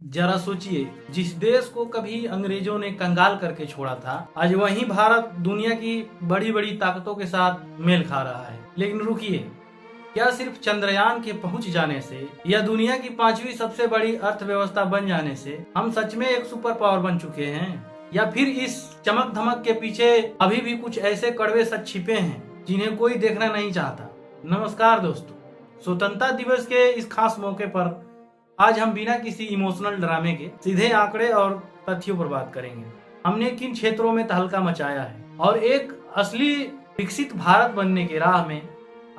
जरा सोचिए, जिस देश को कभी अंग्रेजों ने कंगाल करके छोड़ा था, आज वही भारत दुनिया की बड़ी बड़ी ताकतों के साथ मेल खा रहा है। लेकिन रुकिए, क्या सिर्फ चंद्रयान के पहुंच जाने से या दुनिया की 5वीं सबसे बड़ी अर्थव्यवस्था बन जाने से हम सच में एक सुपर पावर बन चुके हैं? या फिर इस चमक धमक के पीछे अभी भी कुछ ऐसे कड़वे सच छिपे हैं जिन्हें कोई देखना नहीं चाहता? नमस्कार दोस्तों, स्वतंत्रता दिवस के इस खास मौके पर आज हम बिना किसी इमोशनल ड्रामे के सीधे आंकड़े और तथ्यों पर बात करेंगे। हमने किन क्षेत्रों में तहलका मचाया है और एक असली विकसित भारत बनने के राह में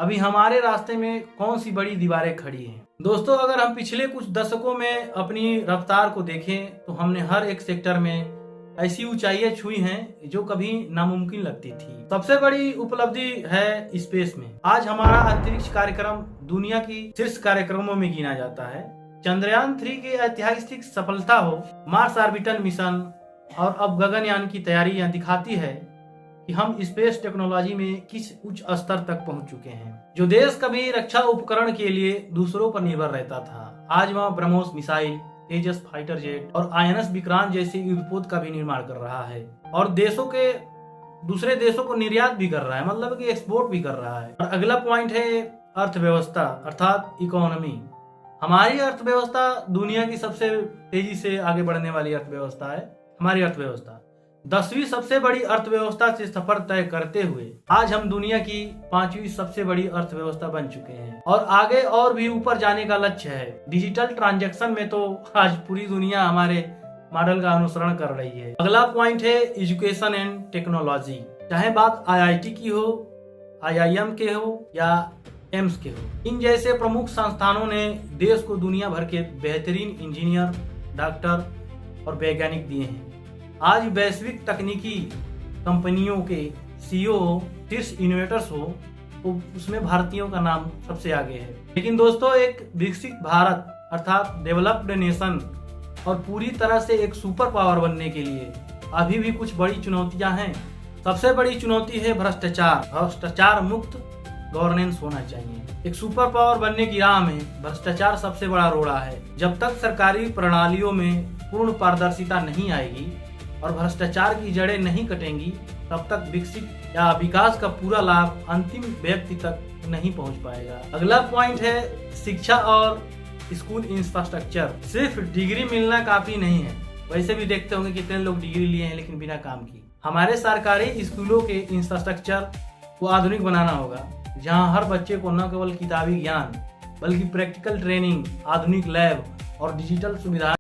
अभी हमारे रास्ते में कौन सी बड़ी दीवारें खड़ी हैं। दोस्तों, अगर हम पिछले कुछ दशकों में अपनी रफ्तार को देखें तो हमने हर एक सेक्टर में ऐसी ऊंचाइयां छुई हैं जो कभी नामुमकिन लगती थी। सबसे बड़ी उपलब्धि है स्पेस में। आज हमारा अंतरिक्ष कार्यक्रम दुनिया की शीर्ष कार्यक्रमों में गिना जाता है। चंद्रयान 3 की ऐतिहासिक सफलता हो, मार्स ऑर्बिटर मिशन और अब गगनयान की तैयारियां दिखाती है कि हम स्पेस टेक्नोलॉजी में किस उच्च स्तर तक पहुंच चुके हैं। जो देश कभी रक्षा उपकरण के लिए दूसरों पर निर्भर रहता था, आज वह ब्रह्मोस मिसाइल, तेजस फाइटर जेट और आईएनएस विक्रांत जैसे युद्धपोत का भी निर्माण कर रहा है और दूसरे देशों को निर्यात भी कर रहा है, मतलब कि एक्सपोर्ट भी कर रहा है। और अगला पॉइंट है अर्थव्यवस्था अर्थात इकोनॉमी। हमारी अर्थव्यवस्था दुनिया की सबसे तेजी से आगे बढ़ने वाली अर्थव्यवस्था है। हमारी अर्थव्यवस्था 10वीं सबसे बड़ी अर्थव्यवस्था से सफर तय करते हुए आज हम दुनिया की 5वीं सबसे बड़ी अर्थव्यवस्था बन चुके हैं और आगे और भी ऊपर जाने का लक्ष्य है। डिजिटल ट्रांजैक्शन में तो आज पूरी दुनिया हमारे मॉडल का अनुसरण कर रही है। अगला पॉइंट है एजुकेशन एंड टेक्नोलॉजी। चाहे बात आईआईटी की हो, आईआईएम के हो या एम्स के हो, इन जैसे प्रमुख संस्थानों ने देश को दुनिया भर के बेहतरीन इंजीनियर, डॉक्टर और वैज्ञानिक दिए हैं। आज वैश्विक तकनीकी कंपनियों के सीईओ शीर्ष इनोवेटर्स हो तो उसमें भारतीयों का नाम सबसे आगे है। लेकिन दोस्तों, एक विकसित भारत अर्थात डेवलप्ड नेशन और पूरी तरह से एक सुपर पावर बनने के लिए अभी भी कुछ बड़ी चुनौतियां हैं। सबसे बड़ी चुनौती है भ्रष्टाचार मुक्त गवर्नेंस होना चाहिए। एक सुपर पावर बनने की राह में भ्रष्टाचार सबसे बड़ा रोड़ा है। जब तक सरकारी प्रणालियों में पूर्ण पारदर्शिता नहीं आएगी और भ्रष्टाचार की जड़ें नहीं कटेंगी, तब तक विकसित या विकास का पूरा लाभ अंतिम व्यक्ति तक नहीं पहुंच पाएगा। अगला पॉइंट है शिक्षा और स्कूल इंफ्रास्ट्रक्चर। सिर्फ डिग्री मिलना काफी नहीं है। वैसे भी देखते होंगे कितने लोग डिग्री लिए हैं लेकिन बिना काम की। हमारे सरकारी स्कूलों के इंफ्रास्ट्रक्चर को आधुनिक बनाना होगा, जहां हर बच्चे को न केवल किताबी ज्ञान बल्कि प्रैक्टिकल ट्रेनिंग, आधुनिक लैब और डिजिटल सुविधाएं